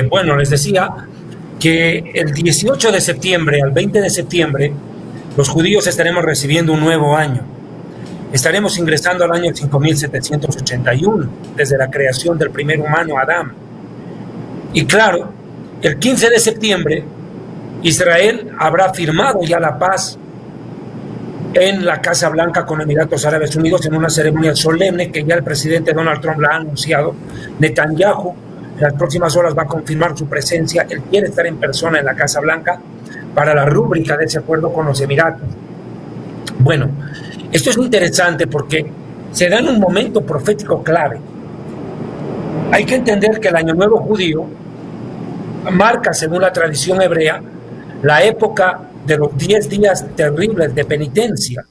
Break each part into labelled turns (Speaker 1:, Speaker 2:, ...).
Speaker 1: Bueno, les decía que el 18 de septiembre al 20 de septiembre los judíos estaremos recibiendo un nuevo año. Estaremos ingresando al año 5781, desde la creación del primer humano, Adán. Y claro, el 15 de septiembre, Israel habrá firmado ya la paz en la Casa Blanca con Emiratos Árabes Unidos en una ceremonia solemne que ya el presidente Donald Trump la ha anunciado. Netanyahu en las próximas horas va a confirmar su presencia. Él quiere estar en persona en la Casa Blanca para la rúbrica de ese acuerdo con los Emiratos. Bueno, esto es interesante porque se da en un momento profético clave. Hay que entender que el Año Nuevo judío marca, según la tradición hebrea, la época de los 10 días terribles de penitencia,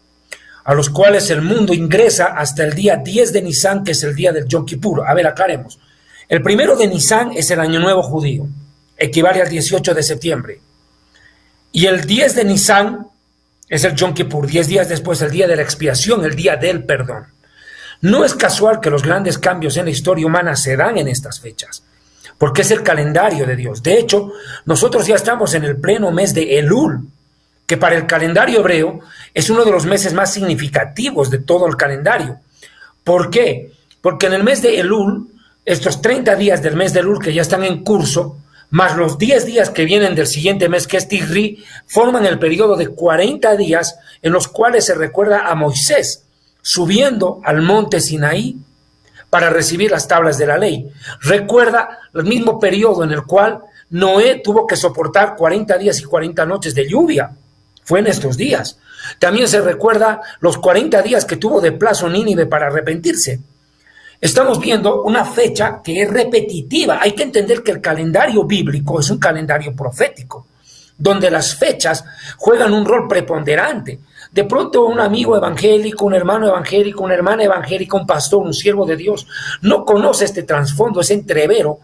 Speaker 1: a los cuales el mundo ingresa hasta el día 10 de Nisan, que es el día del Yom Kippur. A ver, aclaremos. El primero de Nisan es el Año Nuevo judío, equivale al 18 de septiembre. Y el 10 de Nisan es el Yom Kippur, 10 días después, el día de la expiación, el día del perdón. No es casual que los grandes cambios en la historia humana se dan en estas fechas, porque es el calendario de Dios. De hecho, nosotros ya estamos en el pleno mes de Elul, que para el calendario hebreo es uno de los meses más significativos de todo el calendario. ¿Por qué? Porque en el mes de Elul, estos 30 días del mes de Elul que ya están en curso, más los 10 días que vienen del siguiente mes, que es Tisri, forman el periodo de 40 días en los cuales se recuerda a Moisés subiendo al monte Sinaí para recibir las tablas de la ley. Recuerda el mismo periodo en el cual Noé tuvo que soportar 40 días y 40 noches de lluvia. Fue en estos días. También se recuerda los 40 días que tuvo de plazo Nínive para arrepentirse. Estamos viendo una fecha que es repetitiva. Hay que entender que el calendario bíblico es un calendario profético, donde las fechas juegan un rol preponderante. De pronto un amigo evangélico, un hermano evangélico, una hermana evangélica, un pastor, un siervo de Dios, no conoce este trasfondo, ese entrevero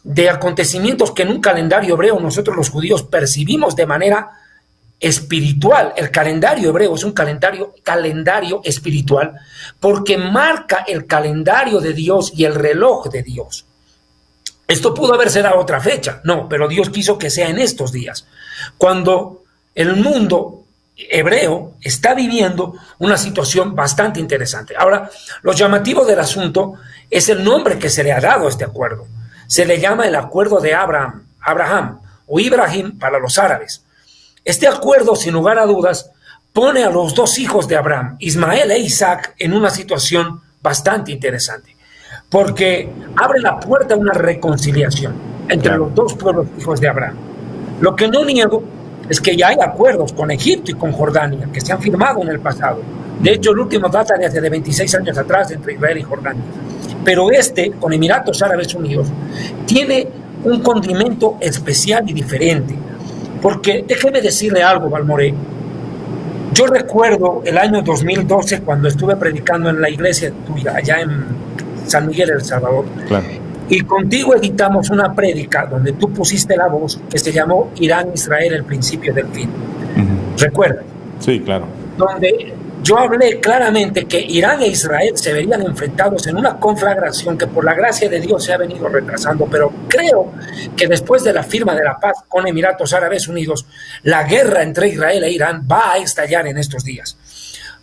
Speaker 1: de acontecimientos que en un calendario hebreo nosotros los judíos percibimos de manera espiritual. El calendario hebreo es un calendario espiritual porque marca el calendario de Dios y el reloj de Dios. Esto pudo haberse dado otra fecha, no, pero Dios quiso que sea en estos días, cuando el mundo hebreo está viviendo una situación bastante interesante. Ahora, lo llamativo del asunto es el nombre que se le ha dado a este acuerdo. Se le llama el acuerdo de Abraham o Ibrahim para los árabes. Este acuerdo, sin lugar a dudas, pone a los dos hijos de Abraham, Ismael e Isaac, en una situación bastante interesante, porque abre la puerta a una reconciliación entre los dos pueblos hijos de Abraham. Lo que no niego es que ya hay acuerdos con Egipto y con Jordania que se han firmado en el pasado. De hecho, el último data de hace 26 años atrás entre Israel y Jordania. Pero este, con Emiratos Árabes Unidos, tiene un condimento especial y diferente. Porque déjeme decirle algo, Balmoré. Yo recuerdo el año 2012 cuando estuve predicando en la iglesia tuya, allá en San Miguel, El Salvador. Claro. Y contigo editamos una prédica donde tú pusiste la voz que se llamó Irán-Israel, el principio del fin. ¿Recuerdas?
Speaker 2: Sí, claro.
Speaker 1: Donde yo hablé claramente que Irán e Israel se verían enfrentados en una conflagración que por la gracia de Dios se ha venido retrasando, pero creo que después de la firma de la paz con Emiratos Árabes Unidos, la guerra entre Israel e Irán va a estallar en estos días.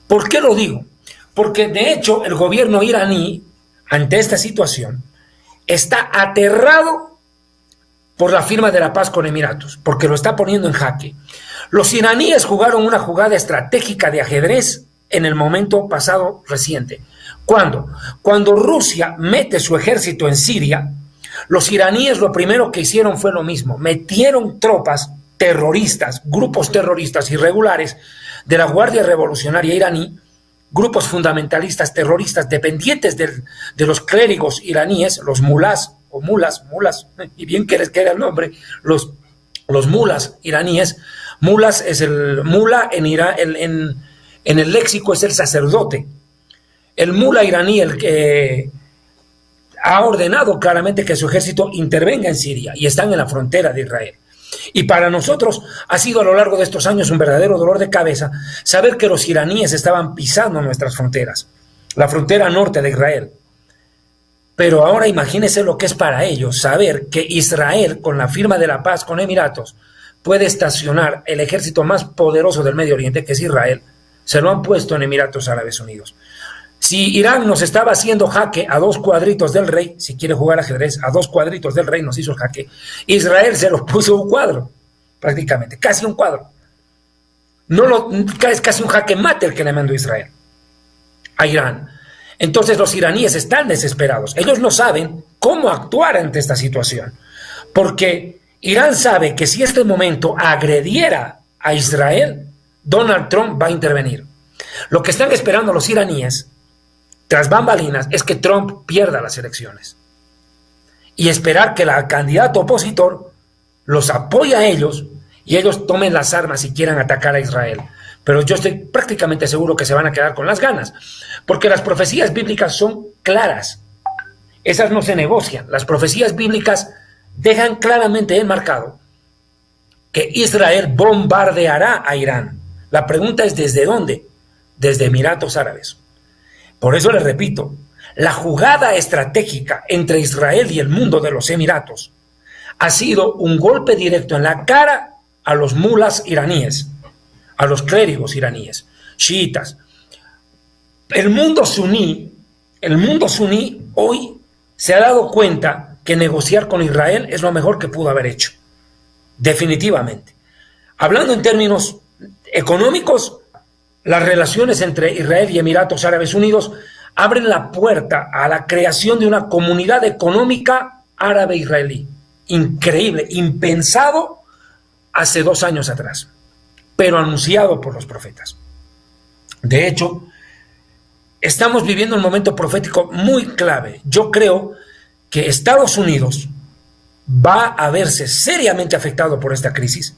Speaker 1: ¿Por qué lo digo? Porque de hecho el gobierno iraní, ante esta situación, está aterrado por la firma de la paz con Emiratos, porque lo está poniendo en jaque. Los iraníes jugaron una jugada estratégica de ajedrez en el momento pasado reciente. ¿Cuándo? Cuando Rusia mete su ejército en Siria, los iraníes lo primero que hicieron fue lo mismo. Metieron tropas terroristas, grupos terroristas irregulares de la Guardia Revolucionaria iraní, grupos fundamentalistas terroristas dependientes de los clérigos iraníes, los mulás o mulas, y bien que les queda el nombre, los mulas iraníes. Mulas es el mula en el léxico es el sacerdote. El mula iraní, el que ha ordenado claramente que su ejército intervenga en Siria y están en la frontera de Israel. Y para nosotros ha sido a lo largo de estos años un verdadero dolor de cabeza saber que los iraníes estaban pisando nuestras fronteras, la frontera norte de Israel. Pero ahora imagínense lo que es para ellos saber que Israel, con la firma de la paz con Emiratos, puede estacionar el ejército más poderoso del Medio Oriente, que es Israel. Se lo han puesto en Emiratos Árabes Unidos. Si Irán nos estaba haciendo jaque a 2 cuadritos del rey, si quiere jugar ajedrez, a 2 cuadritos del rey nos hizo el jaque, Israel se lo puso un cuadro, prácticamente, casi un cuadro. Es casi un jaque mate el que le mandó Israel a Irán. Entonces los iraníes están desesperados. Ellos no saben cómo actuar ante esta situación, porque Irán sabe que si este momento agrediera a Israel, Donald Trump va a intervenir. Lo que están esperando los iraníes, tras bambalinas, es que Trump pierda las elecciones y esperar que el candidato opositor los apoye a ellos y ellos tomen las armas y quieran atacar a Israel. Pero yo estoy prácticamente seguro que se van a quedar con las ganas, porque las profecías bíblicas son claras. Esas no se negocian. Las profecías bíblicas dejan claramente enmarcado que Israel bombardeará a Irán. La pregunta es ¿desde dónde? Desde Emiratos Árabes. Por eso les repito, la jugada estratégica entre Israel y el mundo de los Emiratos ha sido un golpe directo en la cara a los mulas iraníes, a los clérigos iraníes, chiitas. El mundo suní hoy se ha dado cuenta que negociar con Israel es lo mejor que pudo haber hecho, definitivamente. Hablando en términos económicos, las relaciones entre Israel y Emiratos Árabes Unidos abren la puerta a la creación de una comunidad económica árabe-israelí. Increíble, impensado hace 2 años atrás, pero anunciado por los profetas. De hecho, estamos viviendo un momento profético muy clave. Yo creo que Estados Unidos va a verse seriamente afectado por esta crisis.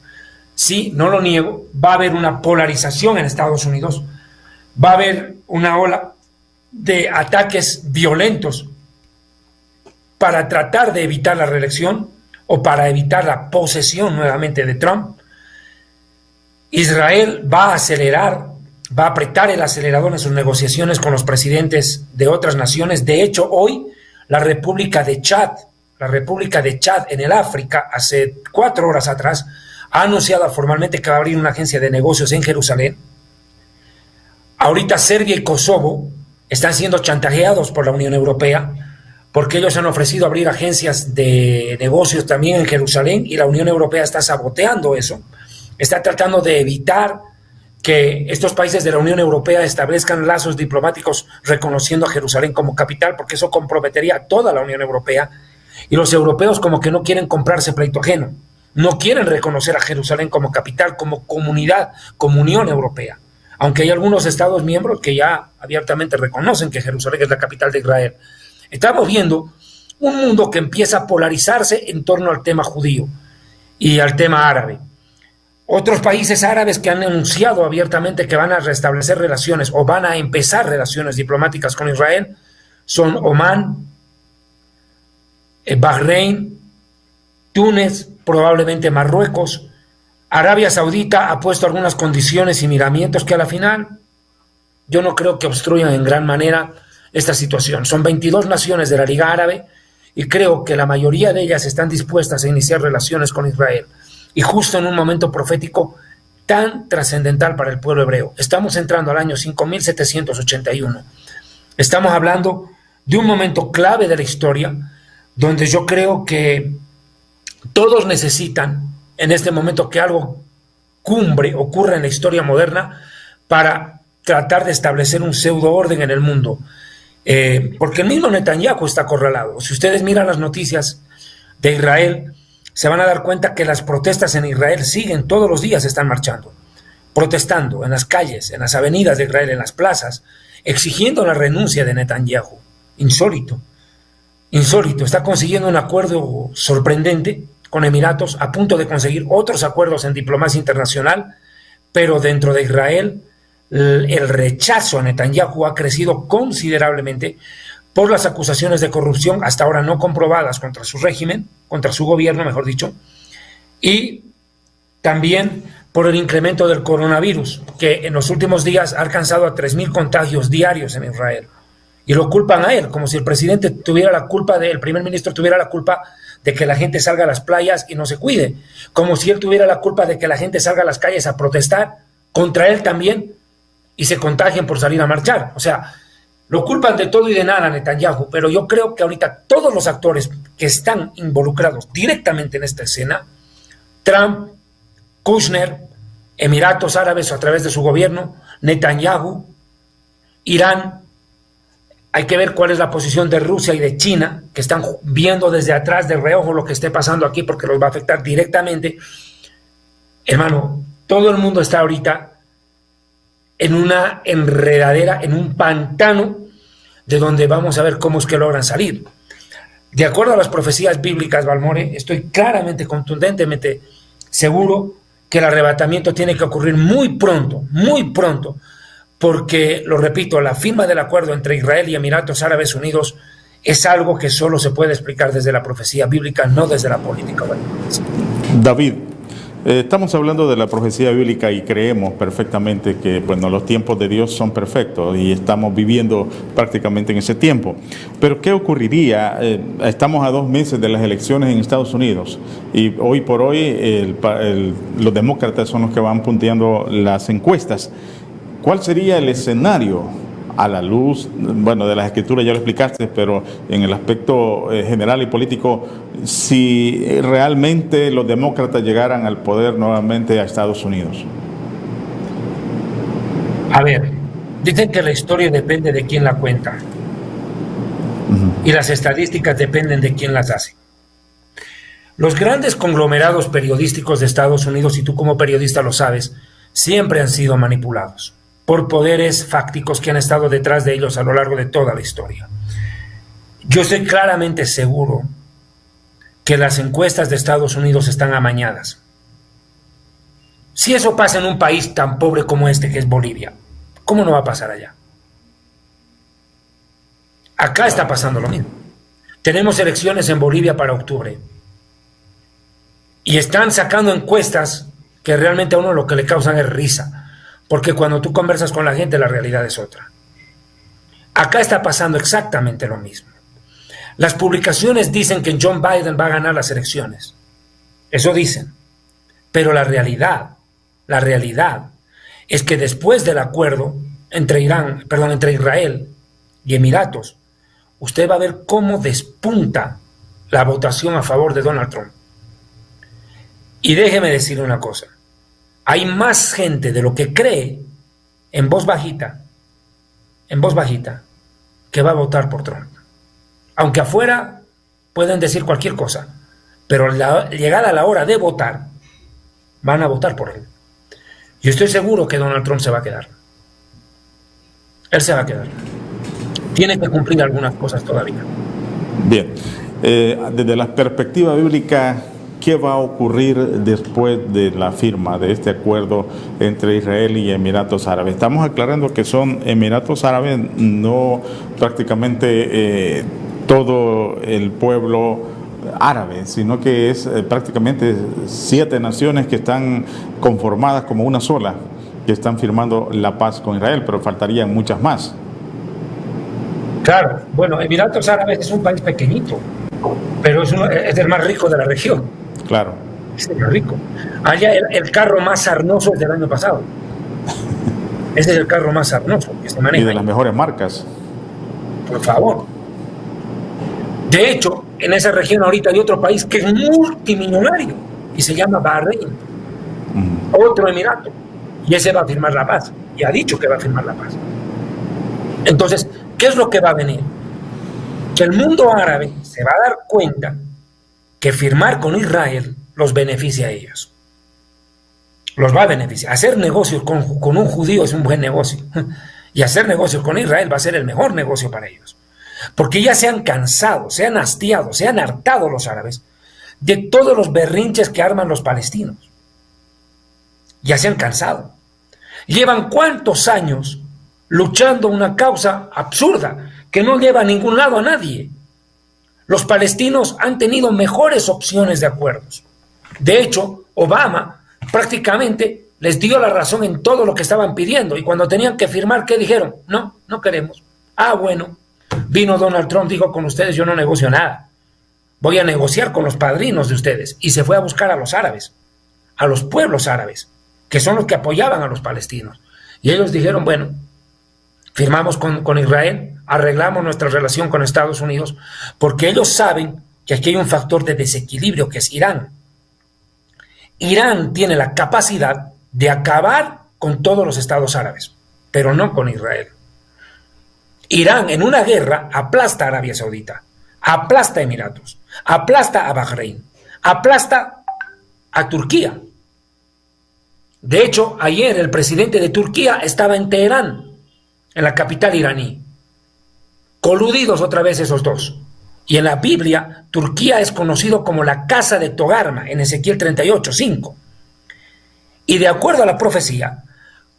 Speaker 1: Sí, no lo niego, va a haber una polarización en Estados Unidos, va a haber una ola de ataques violentos para tratar de evitar la reelección o para evitar la posesión nuevamente de Trump. Israel va a acelerar, va a apretar el acelerador en sus negociaciones con los presidentes de otras naciones. De hecho, hoy la República de Chad en el África, hace 4 horas atrás, ha anunciado formalmente que va a abrir una agencia de negocios en Jerusalén. Ahorita Serbia y Kosovo están siendo chantajeados por la Unión Europea porque ellos han ofrecido abrir agencias de negocios también en Jerusalén y la Unión Europea está saboteando eso. Está tratando de evitar que estos países de la Unión Europea establezcan lazos diplomáticos reconociendo a Jerusalén como capital, porque eso comprometería a toda la Unión Europea. Y los europeos como que no quieren comprarse pleito ajeno. No quieren reconocer a Jerusalén como capital, como comunidad, como Unión Europea. Aunque hay algunos Estados miembros que ya abiertamente reconocen que Jerusalén es la capital de Israel. Estamos viendo un mundo que empieza a polarizarse en torno al tema judío y al tema árabe. Otros países árabes que han anunciado abiertamente que van a restablecer relaciones o van a empezar relaciones diplomáticas con Israel son Omán, Bahrein, Túnez, probablemente Marruecos. Arabia Saudita ha puesto algunas condiciones y miramientos que a la final yo no creo que obstruyan en gran manera esta situación. Son 22 naciones de la Liga Árabe y creo que la mayoría de ellas están dispuestas a iniciar relaciones con Israel. Y justo en un momento profético tan trascendental para el pueblo hebreo. Estamos entrando al año 5781. Estamos hablando de un momento clave de la historia donde yo creo que todos necesitan en este momento que algo cumbre ocurra en la historia moderna para tratar de establecer un pseudo orden en el mundo. Porque el mismo Netanyahu está acorralado. Si ustedes miran las noticias de Israel, se van a dar cuenta que las protestas en Israel siguen, todos los días están marchando, protestando en las calles, en las avenidas de Israel, en las plazas, exigiendo la renuncia de Netanyahu. Insólito, está consiguiendo un acuerdo sorprendente con Emiratos, a punto de conseguir otros acuerdos en diplomacia internacional, pero dentro de Israel el rechazo a Netanyahu ha crecido considerablemente por las acusaciones de corrupción hasta ahora no comprobadas contra su régimen, contra su gobierno, mejor dicho, y también por el incremento del coronavirus, que en los últimos días ha alcanzado a 3.000 contagios diarios en Israel. y lo culpan a él, como si el presidente tuviera la culpa el primer ministro tuviera la culpa de que la gente salga a las playas y no se cuide, como si él tuviera la culpa de que la gente salga a las calles a protestar contra él también y se contagien por salir a marchar. O sea, lo culpan de todo y de nada a Netanyahu, pero yo creo que ahorita todos los actores que están involucrados directamente en esta escena, Trump, Kushner, Emiratos Árabes a través de su gobierno, Netanyahu, Irán, hay que ver cuál es la posición de Rusia y de China, que están viendo desde atrás de reojo lo que esté pasando aquí porque los va a afectar directamente. Hermano, todo el mundo está ahorita en una enredadera, en un pantano de donde vamos a ver cómo es que logran salir. De acuerdo a las profecías bíblicas, Balmore, estoy claramente, contundentemente seguro que el arrebatamiento tiene que ocurrir muy pronto, porque, lo repito, la firma del acuerdo entre Israel y Emiratos Árabes Unidos es algo que solo se puede explicar desde la profecía bíblica, no desde la política.
Speaker 2: David, estamos hablando de la profecía bíblica y creemos perfectamente que bueno, los tiempos de Dios son perfectos y estamos viviendo prácticamente en ese tiempo. Pero ¿qué ocurriría? Estamos a 2 meses de las elecciones en Estados Unidos y hoy por hoy los demócratas son los que van punteando las encuestas. ¿Cuál sería el escenario a la luz, bueno, de las escrituras ya lo explicaste, pero en el aspecto general y político, si realmente los demócratas llegaran al poder nuevamente a Estados Unidos?
Speaker 1: A ver, dicen que la historia depende de quién la cuenta. Y las estadísticas dependen de quién las hace. Los grandes conglomerados periodísticos de Estados Unidos, y tú como periodista lo sabes, siempre han sido manipulados por poderes fácticos que han estado detrás de ellos a lo largo de toda la historia. Yo estoy claramente seguro que las encuestas de Estados Unidos están amañadas. Si eso pasa en un país tan pobre como este, que es Bolivia, ¿cómo no va a pasar allá? Acá está pasando lo mismo. Tenemos elecciones en Bolivia para octubre y están sacando encuestas que realmente a uno lo que le causan es risa. Porque cuando tú conversas con la gente, la realidad es otra. Acá está pasando exactamente lo mismo. Las publicaciones dicen que John Biden va a ganar las elecciones. Eso dicen. Pero la realidad es que después del acuerdo entre Israel y Emiratos, usted va a ver cómo despunta la votación a favor de Donald Trump. Y déjeme decir una cosa. Hay más gente de lo que cree en voz bajita, que va a votar por Trump. Aunque afuera pueden decir cualquier cosa, pero llegada la hora de votar, van a votar por él. Yo estoy seguro que Donald Trump se va a quedar. Él se va a quedar. Tiene que cumplir algunas cosas todavía.
Speaker 2: Bien, desde la perspectiva bíblica, ¿qué va a ocurrir después de la firma de este acuerdo entre Israel y Emiratos Árabes? Estamos aclarando que son Emiratos Árabes, no prácticamente todo el pueblo árabe, sino que es prácticamente 7 naciones que están conformadas como una sola, que están firmando la paz con Israel, pero faltarían muchas más.
Speaker 1: Claro, bueno, Emiratos Árabes es un país pequeñito, pero es el más rico de la región.
Speaker 2: Claro.
Speaker 1: Es el más rico. Allá el carro más sarnoso es del año pasado. Ese es el carro más sarnoso que se maneja.
Speaker 2: Y de las mejores marcas.
Speaker 1: Por favor. De hecho, en esa región ahorita hay otro país que es multimillonario y se llama Bahrein. Otro emirato. Y ese va a firmar la paz. Y ha dicho que va a firmar la paz. Entonces, ¿qué es lo que va a venir? Que el mundo árabe se va a dar cuenta que firmar con Israel los beneficia a ellos. Los va a beneficiar. Hacer negocios con un judío es un buen negocio. Y hacer negocios con Israel va a ser el mejor negocio para ellos. Porque ya se han cansado, se han hastiado, se han hartado los árabes de todos los berrinches que arman los palestinos. Ya se han cansado. Llevan cuántos años luchando una causa absurda que no lleva a ningún lado a nadie. Los palestinos han tenido mejores opciones de acuerdos. De hecho, Obama prácticamente les dio la razón en todo lo que estaban pidiendo. Y cuando tenían que firmar, ¿qué dijeron? No, no queremos. Ah, bueno, Vino Donald Trump, dijo: con ustedes yo no negocio nada, voy a negociar con los padrinos de ustedes. Y se fue a buscar a los árabes, a los pueblos árabes, que son los que apoyaban a los palestinos. Y ellos dijeron: bueno, firmamos con Israel, arreglamos nuestra relación con Estados Unidos, porque ellos saben que aquí hay un factor de desequilibrio, que es Irán. Irán tiene la capacidad de acabar con todos los estados árabes, pero no con Israel. Irán en una guerra aplasta a Arabia Saudita, aplasta a Emiratos, aplasta a Bahrein, aplasta a Turquía. De hecho, ayer el presidente de Turquía estaba en Teherán, en la capital iraní. Coludidos otra vez esos dos. Y en la Biblia, Turquía es conocido como la casa de Togarma, en Ezequiel 38:5. Y de acuerdo a la profecía,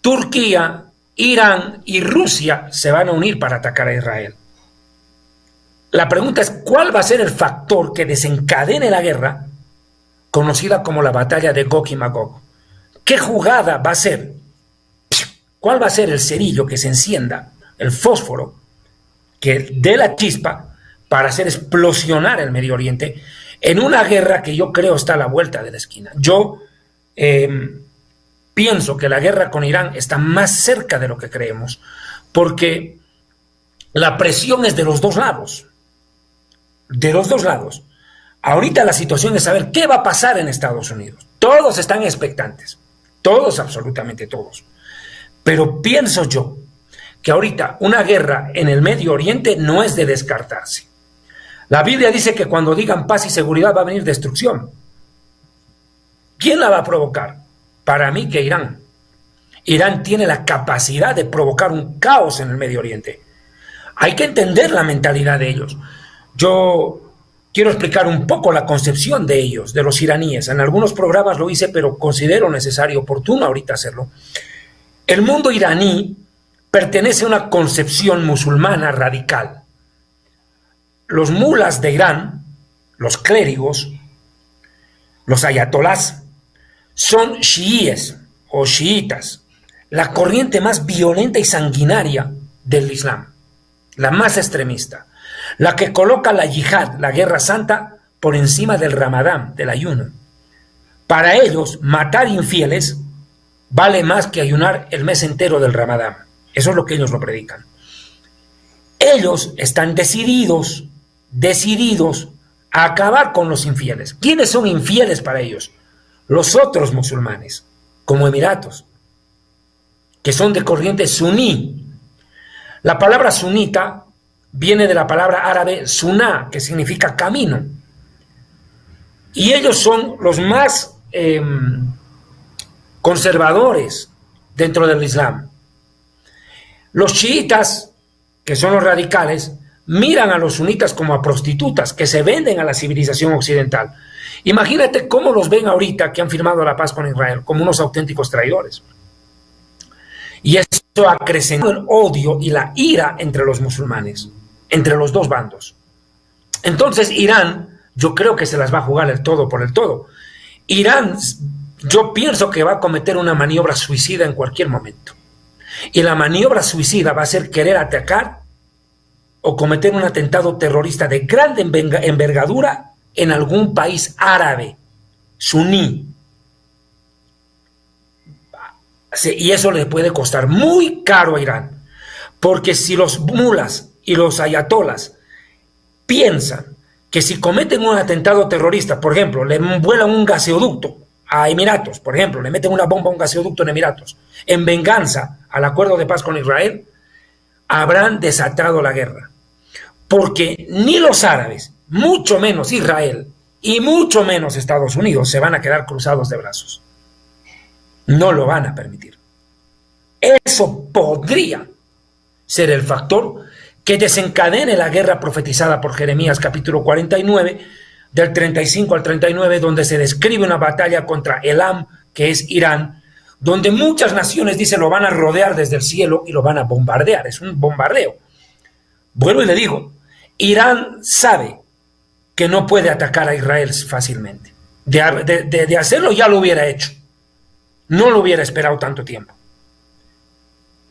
Speaker 1: Turquía, Irán y Rusia se van a unir para atacar a Israel. La pregunta es: ¿cuál va a ser el factor que desencadene la guerra, conocida como la batalla de Gog y Magog? ¿Qué jugada va a ser? ¿Cuál va a ser el cerillo que se encienda, el fósforo, que dé la chispa para hacer explosionar el Medio Oriente en una guerra que yo creo está a la vuelta de la esquina? Yo pienso que la guerra con Irán está más cerca de lo que creemos, porque la presión es de los dos lados. De los dos lados. Ahorita la situación es saber qué va a pasar en Estados Unidos. Todos están expectantes. Todos, absolutamente todos. Pero pienso yo que ahorita una guerra en el Medio Oriente no es de descartarse. La Biblia dice que cuando digan paz y seguridad va a venir destrucción. ¿Quién la va a provocar? Para mí que Irán. Irán tiene la capacidad de provocar un caos en el Medio Oriente. Hay que entender la mentalidad de ellos. Yo quiero explicar un poco la concepción de ellos, de los iraníes. En algunos programas lo hice, pero considero necesario, oportuno ahorita hacerlo. El mundo iraní pertenece a una concepción musulmana radical. Los mulas de Irán, los clérigos, los ayatolás, son chiíes o chiitas, la corriente más violenta y sanguinaria del Islam, la más extremista, la que coloca la yihad, la guerra santa, por encima del ramadán, del ayuno. Para ellos, matar infieles vale más que ayunar el mes entero del ramadán. Eso es lo que ellos lo predican. Ellos están decididos a acabar con los infieles. ¿Quiénes son infieles para ellos? Los otros musulmanes, como Emiratos, que son de corriente suní. La palabra sunita viene de la palabra árabe suná, que significa camino. Y ellos son los más conservadores dentro del Islam. Los chiitas, que son los radicales, miran a los sunitas como a prostitutas que se venden a la civilización occidental. Imagínate cómo los ven ahorita que han firmado la paz con Israel, como unos auténticos traidores. Y eso ha acrecentado el odio y la ira entre los musulmanes, entre los dos bandos. Entonces Irán, yo creo que se las va a jugar el todo por el todo. Irán, yo pienso que va a cometer una maniobra suicida en cualquier momento. Y la maniobra suicida va a ser querer atacar o cometer un atentado terrorista de gran envergadura en algún país árabe, suní. Y eso le puede costar muy caro a Irán, porque si los mulas y los ayatolas piensan que si cometen un atentado terrorista, por ejemplo, le vuelan un gaseoducto a Emiratos, por ejemplo, le meten una bomba a un gaseoducto en Emiratos, en venganza al acuerdo de paz con Israel, habrán desatado la guerra. Porque ni los árabes, mucho menos Israel y mucho menos Estados Unidos se van a quedar cruzados de brazos. No lo van a permitir. Eso podría ser el factor que desencadene la guerra profetizada por Jeremías capítulo 49, del 35 al 39, donde se describe una batalla contra Elam, que es Irán, donde muchas naciones, dice, lo van a rodear desde el cielo y lo van a bombardear. Es un bombardeo. Vuelvo y le digo, Irán sabe que no puede atacar a Israel fácilmente. De hacerlo ya lo hubiera hecho. No lo hubiera esperado tanto tiempo.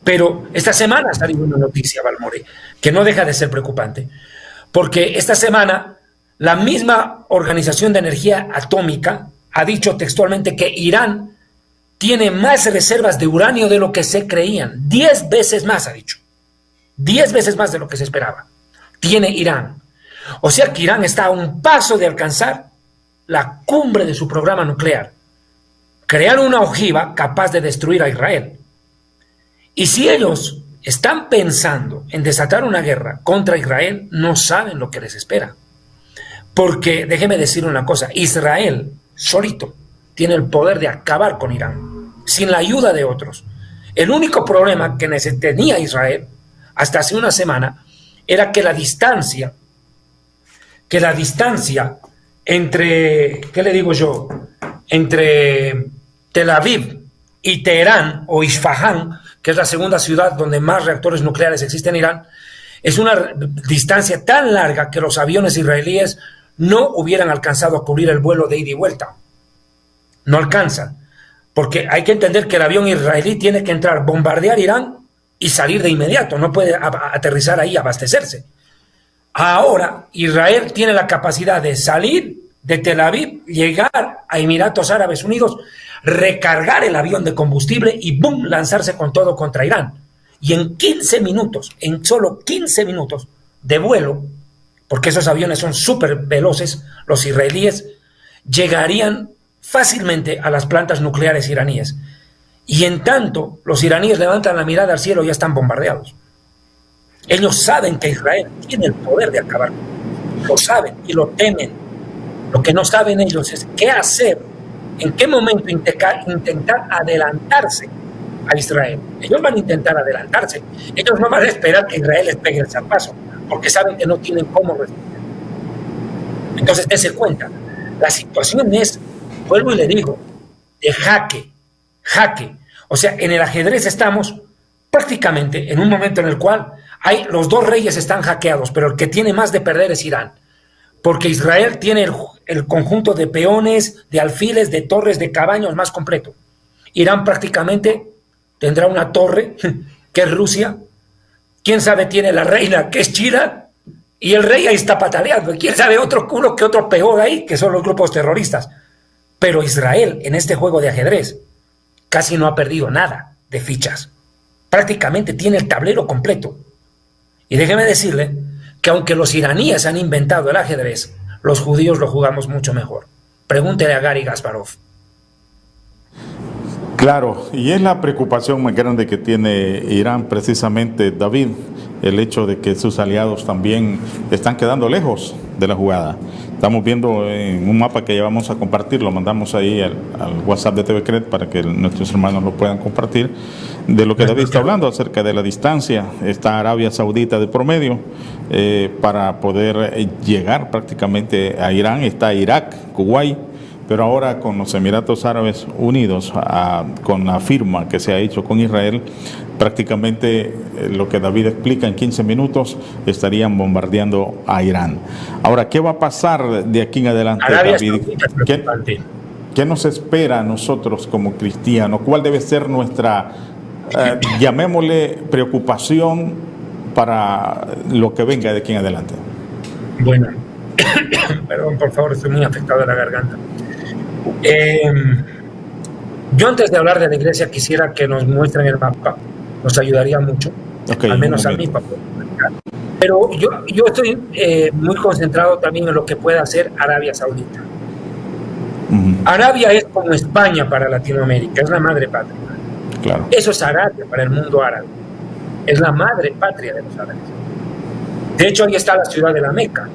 Speaker 1: Pero esta semana ha salido una noticia, Valmore, que no deja de ser preocupante, porque esta semana la misma Organización de Energía Atómica ha dicho textualmente que Irán tiene más reservas de uranio de lo que se creían. 10 veces más, ha dicho. 10 veces más de lo que se esperaba. Tiene Irán. O sea que Irán está a un paso de alcanzar la cumbre de su programa nuclear. Crear una ojiva capaz de destruir a Israel. Y si ellos están pensando en desatar una guerra contra Israel, no saben lo que les espera. Porque, déjeme decir una cosa, Israel solito tiene el poder de acabar con Irán, sin la ayuda de otros. El único problema que tenía Israel hasta hace una semana era que la distancia entre, ¿qué le digo yo?, entre Tel Aviv y Teherán o Isfahán, que es la segunda ciudad donde más reactores nucleares existen en Irán, es una distancia tan larga que los aviones israelíes no hubieran alcanzado a cubrir el vuelo de ida y vuelta. No alcanzan, porque hay que entender que el avión israelí tiene que entrar, bombardear Irán y salir de inmediato, no puede aterrizar ahí, abastecerse. Ahora Israel tiene la capacidad de salir de Tel Aviv, llegar a Emiratos Árabes Unidos, recargar el avión de combustible y ¡boom!, lanzarse con todo contra Irán. Y en 15 minutos, en solo 15 minutos de vuelo, porque esos aviones son súper veloces, los israelíes llegarían fácilmente a las plantas nucleares iraníes. Y en tanto, los iraníes levantan la mirada al cielo y ya están bombardeados. Ellos saben que Israel tiene el poder de acabar. Lo saben y lo temen. Lo que no saben ellos es qué hacer, en qué momento intentar adelantarse a Israel. Ellos van a intentar adelantarse. Ellos no van a esperar que Israel les pegue el zarpazo, porque saben que no tienen cómo responder. Entonces, dése cuenta, la situación es, vuelvo y le digo, de jaque. O sea, en el ajedrez estamos prácticamente en un momento en el cual los dos reyes están hackeados, pero el que tiene más de perder es Irán, porque Israel tiene el conjunto de peones, de alfiles, de torres, de cabaños más completo. Irán prácticamente tendrá una torre, que es Rusia. Quién sabe, tiene la reina, que es China, y el rey ahí está pataleando. Quién sabe otro culo que otro peor ahí, que son los grupos terroristas. Pero Israel, en este juego de ajedrez, casi no ha perdido nada de fichas. Prácticamente tiene el tablero completo. Y déjeme decirle que aunque los iraníes han inventado el ajedrez, los judíos lo jugamos mucho mejor. Pregúntele a Gary Kasparov.
Speaker 2: Claro, y es la preocupación más grande que tiene Irán precisamente, David, el hecho de que sus aliados también están quedando lejos de la jugada. Estamos viendo en un mapa que ya vamos a compartir, lo mandamos ahí al WhatsApp de TVCred para que nuestros hermanos lo puedan compartir, de lo que David está hablando acerca de la distancia. Está Arabia Saudita de promedio para poder llegar prácticamente a Irán, está Irak, Kuwait, pero ahora con los Emiratos Árabes Unidos, con la firma que se ha hecho con Israel, prácticamente lo que David explica, en 15 minutos estarían bombardeando a Irán. Ahora, ¿qué va a pasar de aquí en adelante, David? ¿Qué nos espera a nosotros como cristianos? ¿Cuál debe ser nuestra, llamémosle, preocupación para lo que venga de aquí en adelante?
Speaker 1: Bueno, perdón, por favor, estoy muy afectado de la garganta. Yo, antes de hablar de la iglesia, quisiera que nos muestren el mapa. Nos ayudaría mucho, al menos a mí, para poder comunicar. Pero yo estoy muy concentrado también en lo que pueda hacer Arabia Saudita. Arabia es como España para Latinoamérica, es la madre patria.
Speaker 2: Claro.
Speaker 1: Eso es Arabia para el mundo árabe. Es la madre patria de los árabes. De hecho, ahí está la ciudad de la Meca,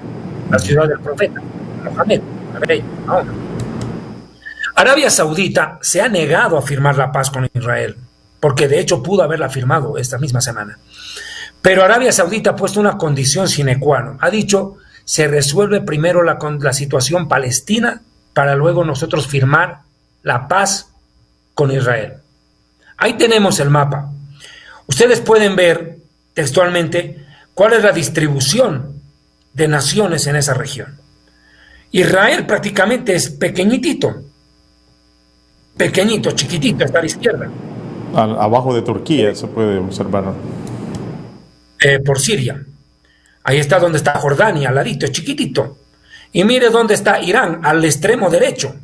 Speaker 1: la ciudad del profeta Mohammed, Mahoma. Arabia Saudita se ha negado a firmar la paz con Israel, porque de hecho pudo haberla firmado esta misma semana. Pero Arabia Saudita ha puesto una condición sine qua non. Ha dicho, se resuelve primero la situación palestina para luego nosotros firmar la paz con Israel. Ahí tenemos el mapa. Ustedes pueden ver textualmente cuál es la distribución de naciones en esa región. Israel prácticamente es pequeñito, chiquitito, está a la izquierda.
Speaker 2: Abajo de Turquía se puede observar.
Speaker 1: Por Siria. Ahí está donde está Jordania, al ladito, es chiquitito. Y mire dónde está Irán, al extremo derecho.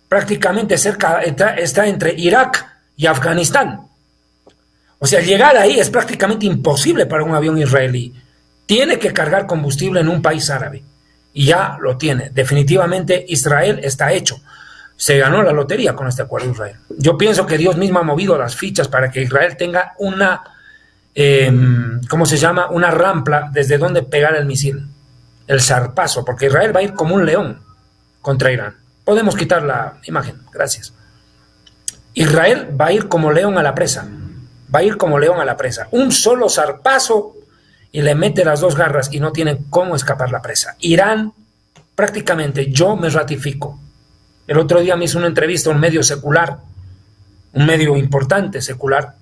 Speaker 1: Prácticamente cerca, está entre Irak y Afganistán. O sea, llegar ahí es prácticamente imposible para un avión israelí. Tiene que cargar combustible en un país árabe. Y ya lo tiene. Definitivamente Israel está hecho. Se ganó la lotería con este acuerdo de Israel. Yo pienso que Dios mismo ha movido las fichas para que Israel tenga una, ¿cómo se llama? Una rampa desde donde pegar el misil. El zarpazo, porque Israel va a ir como un león contra Irán. Podemos quitar la imagen, gracias. Israel va a ir como león a la presa. Va a ir como león a la presa. Un solo zarpazo y le mete las dos garras y no tiene cómo escapar la presa. Irán, prácticamente, yo me ratifico. El otro día me hizo una entrevista a un medio secular, un medio importante secular,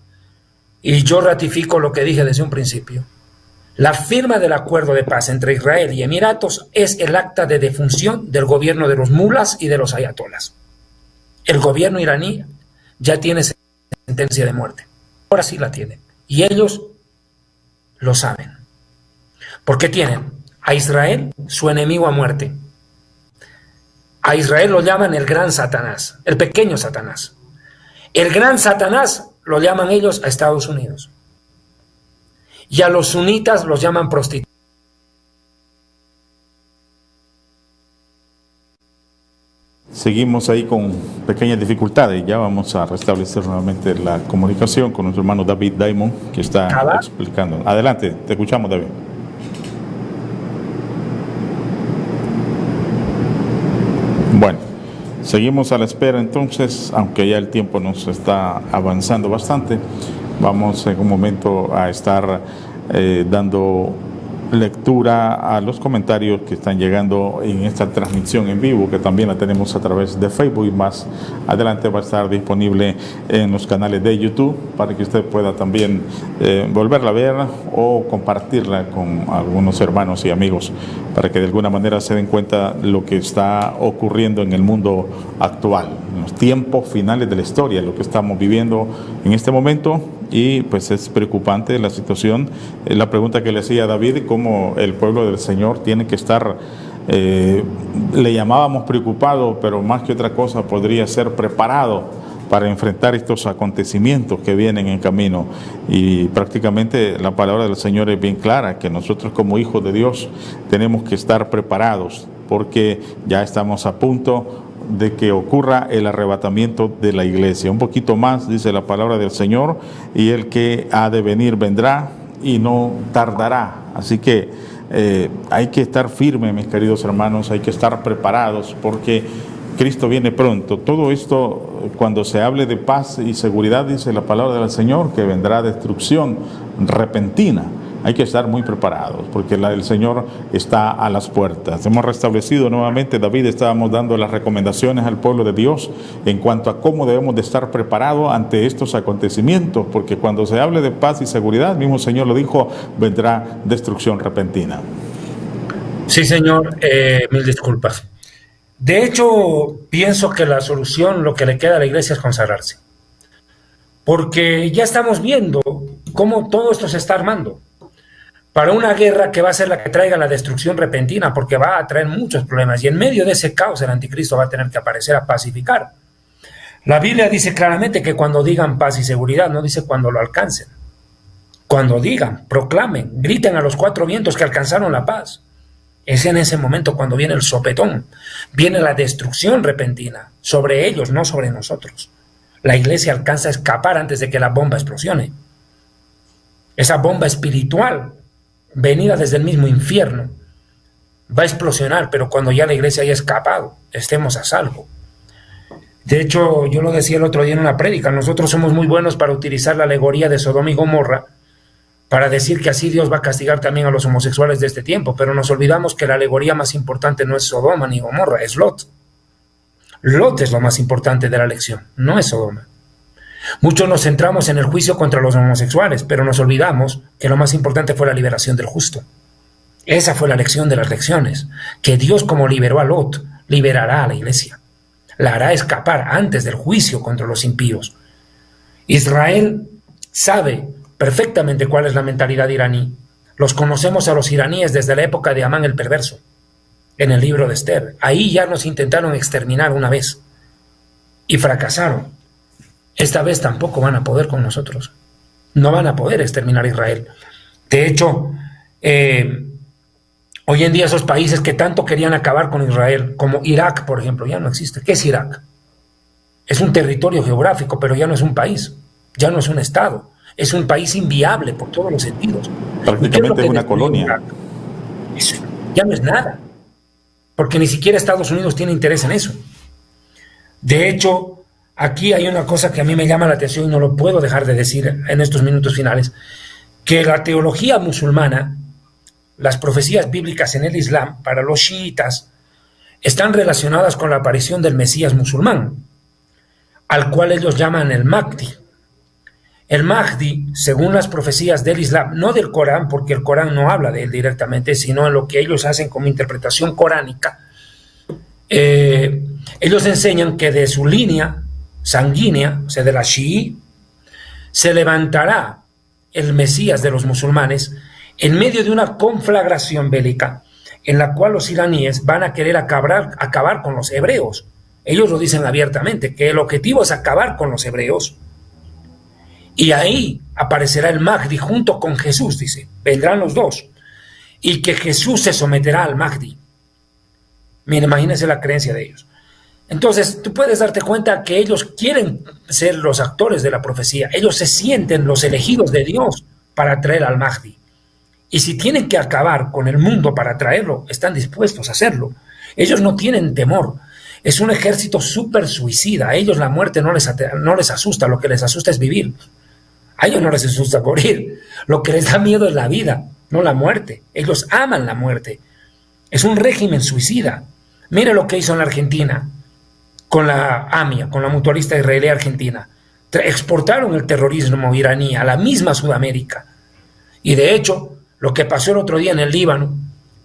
Speaker 1: y yo ratifico lo que dije desde un principio. La firma del acuerdo de paz entre Israel y Emiratos es el acta de defunción del gobierno de los mulas y de los ayatolas. El gobierno iraní ya tiene sentencia de muerte. Ahora sí la tiene. Y ellos lo saben. Porque tienen a Israel su enemigo a muerte. A Israel lo llaman el gran Satanás, el pequeño Satanás. El gran Satanás lo llaman ellos a Estados Unidos. Y a los sunitas los llaman prostitutas.
Speaker 2: Seguimos ahí con pequeñas dificultades. Ya vamos a restablecer nuevamente la comunicación con nuestro hermano David Diamond, que está explicando. Adelante, te escuchamos, David. Bueno, seguimos a la espera entonces, aunque ya el tiempo nos está avanzando bastante. Vamos en un momento a estar dando lectura a los comentarios que están llegando en esta transmisión en vivo, que también la tenemos a través de Facebook, y más adelante va a estar disponible en los canales de YouTube para que usted pueda también volverla a ver o compartirla con algunos hermanos y amigos para que de alguna manera se den cuenta lo que está ocurriendo en el mundo actual, en los tiempos finales de la historia, lo que estamos viviendo en este momento. Y pues es preocupante la situación. La pregunta que le hacía a David, cómo el pueblo del Señor tiene que estar, le llamábamos preocupado, pero más que otra cosa podría ser preparado para enfrentar estos acontecimientos que vienen en camino. Y prácticamente la palabra del Señor es bien clara, que nosotros como hijos de Dios tenemos que estar preparados, porque ya estamos a punto de que ocurra el arrebatamiento de la iglesia. Un poquito más, dice la palabra del Señor, y el que ha de venir vendrá y no tardará. Así que hay que estar firmes, mis queridos hermanos, hay que estar preparados, porque Cristo viene pronto. Todo esto, cuando se hable de paz y seguridad, dice la palabra del Señor, que vendrá destrucción repentina. Hay que estar muy preparados, porque el Señor está a las puertas. Hemos restablecido nuevamente, David, estábamos dando las recomendaciones al pueblo de Dios en cuanto a cómo debemos de estar preparados ante estos acontecimientos, porque cuando se hable de paz y seguridad, el mismo Señor lo dijo, vendrá destrucción repentina.
Speaker 1: Sí, señor, mil disculpas. De hecho, pienso que la solución, lo que le queda a la iglesia es consagrarse. Porque ya estamos viendo cómo todo esto se está armando para una guerra que va a ser la que traiga la destrucción repentina, porque va a traer muchos problemas. Y en medio de ese caos el anticristo va a tener que aparecer a pacificar. La Biblia dice claramente que cuando digan paz y seguridad, no dice cuando lo alcancen. Cuando digan, proclamen, griten a los cuatro vientos que alcanzaron la paz. Es en ese momento cuando viene el sopetón, viene la destrucción repentina, sobre ellos, no sobre nosotros. La iglesia alcanza a escapar antes de que la bomba explosione. Esa bomba espiritual, venida desde el mismo infierno, va a explosionar, pero cuando ya la iglesia haya escapado, estemos a salvo. De hecho, yo lo decía el otro día en una prédica, nosotros somos muy buenos para utilizar la alegoría de Sodoma y Gomorra para decir que así Dios va a castigar también a los homosexuales de este tiempo, pero nos olvidamos que la alegoría más importante no es Sodoma ni Gomorra, es Lot. Lot es lo más importante de la lección, no es Sodoma. Muchos nos centramos en el juicio contra los homosexuales, pero nos olvidamos que lo más importante fue la liberación del justo. Esa fue la lección de las lecciones, que Dios, como liberó a Lot, liberará a la iglesia. La hará escapar antes del juicio contra los impíos. Israel sabe perfectamente cuál es la mentalidad iraní. Los conocemos a los iraníes desde la época de Amán el Perverso, en el libro de Esther. Ahí ya nos intentaron exterminar una vez y fracasaron. Esta vez tampoco van a poder con nosotros. No van a poder exterminar a Israel. De hecho, hoy en día esos países que tanto querían acabar con Israel, como Irak, por ejemplo, ya no existe. ¿Qué es Irak? Es un territorio geográfico, pero ya no es un país, ya no es un estado. Es un país inviable por todos los sentidos.
Speaker 2: Prácticamente es una colonia.
Speaker 1: Irak? Eso ya no es nada, porque ni siquiera Estados Unidos tiene interés en eso. De hecho, aquí hay una cosa que a mí me llama la atención y no lo puedo dejar de decir en estos minutos finales, que la teología musulmana, las profecías bíblicas en el Islam, para los chiitas, están relacionadas con la aparición del Mesías musulmán, al cual ellos llaman el Mahdi. El Mahdi, según las profecías del Islam, no del Corán, porque el Corán no habla de él directamente, sino en lo que ellos hacen como interpretación coránica, ellos enseñan que de su línea sanguínea, o sea, de la Shií, se levantará el Mesías de los musulmanes en medio de una conflagración bélica en la cual los iraníes van a querer acabar con los hebreos. Ellos lo dicen abiertamente, que el objetivo es acabar con los hebreos. Y ahí aparecerá el Mahdi junto con Jesús, dice. Vendrán los dos. Y que Jesús se someterá al Mahdi. Mira, imagínense la creencia de ellos. Entonces, tú puedes darte cuenta que ellos quieren ser los actores de la profecía. Ellos se sienten los elegidos de Dios para traer al Mahdi. Y si tienen que acabar con el mundo para traerlo, están dispuestos a hacerlo. Ellos no tienen temor. Es un ejército súper suicida. A ellos la muerte no les asusta. Lo que les asusta es vivir. A ellos no les asusta morir. Lo que les da miedo es la vida, no la muerte. Ellos aman la muerte. Es un régimen suicida. Mire lo que hizo en la Argentina con la AMIA, con la Mutualista Israelí Argentina. Exportaron el terrorismo iraní a la misma Sudamérica. Y de hecho, lo que pasó el otro día en el Líbano,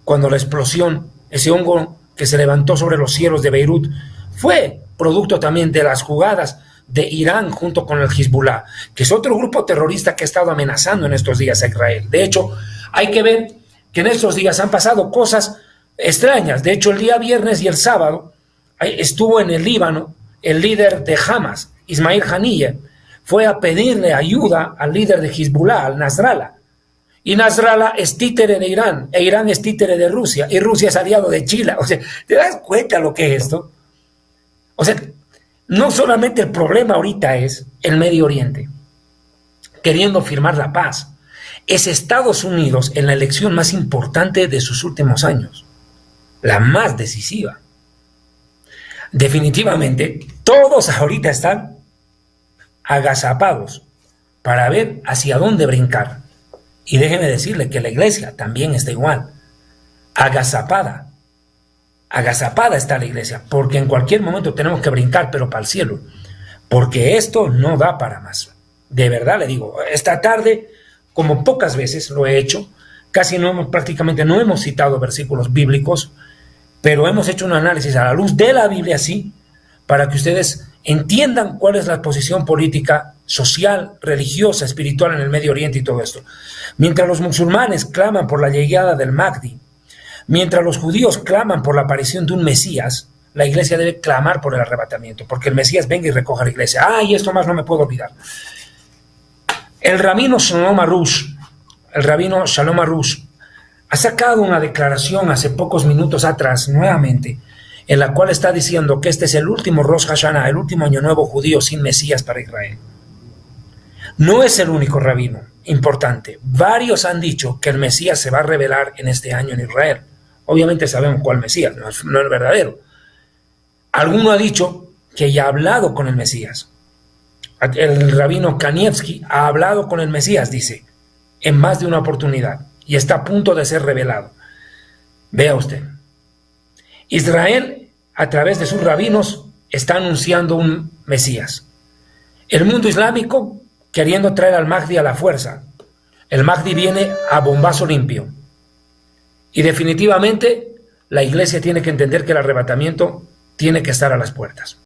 Speaker 1: cuando la explosión, ese hongo que se levantó sobre los cielos de Beirut, fue producto también de las jugadas de Irán junto con el Hezbollah, que es otro grupo terrorista que ha estado amenazando en estos días a Israel. De hecho, hay que ver que en estos días han pasado cosas extrañas. De hecho, el día viernes y el sábado estuvo en el Líbano el líder de Hamas, Ismail Haniyeh, fue a pedirle ayuda al líder de Hezbollah, al Nasrallah. Y Nasrallah es títere de Irán, e Irán es títere de Rusia, y Rusia es aliado de China. O sea, ¿te das cuenta lo que es esto? O sea, no solamente el problema ahorita es el Medio Oriente, queriendo firmar la paz, es Estados Unidos en la elección más importante de sus últimos años, la más decisiva. Definitivamente, todos ahorita están agazapados para ver hacia dónde brincar. Y déjeme decirle que la iglesia también está igual, agazapada. Agazapada está la iglesia, porque en cualquier momento tenemos que brincar, pero para el cielo, porque esto no da para más. De verdad le digo, esta tarde, como pocas veces lo he hecho, prácticamente no hemos citado versículos bíblicos, pero hemos hecho un análisis a la luz de la Biblia, sí, para que ustedes entiendan cuál es la posición política, social, religiosa, espiritual en el Medio Oriente y todo esto. Mientras los musulmanes claman por la llegada del Mahdi, mientras los judíos claman por la aparición de un Mesías, la iglesia debe clamar por el arrebatamiento, porque el Mesías venga y recoja la iglesia. Y esto más no me puedo olvidar. El rabino Shalom Arush ha sacado una declaración hace pocos minutos atrás, nuevamente, en la cual está diciendo que este es el último Rosh Hashanah, el último año nuevo judío sin Mesías para Israel. No es el único rabino importante. Varios han dicho que el Mesías se va a revelar en este año en Israel. Obviamente sabemos cuál Mesías, no es verdadero. Alguno ha dicho que ya ha hablado con el Mesías. El rabino Kanievsky ha hablado con el Mesías, dice, en más de una oportunidad, y está a punto de ser revelado. Vea usted. Israel, a través de sus rabinos, está anunciando un Mesías. El mundo islámico queriendo traer al Mahdi a la fuerza. El Mahdi viene a bombazo limpio. Y definitivamente la iglesia tiene que entender que el arrebatamiento tiene que estar a las puertas.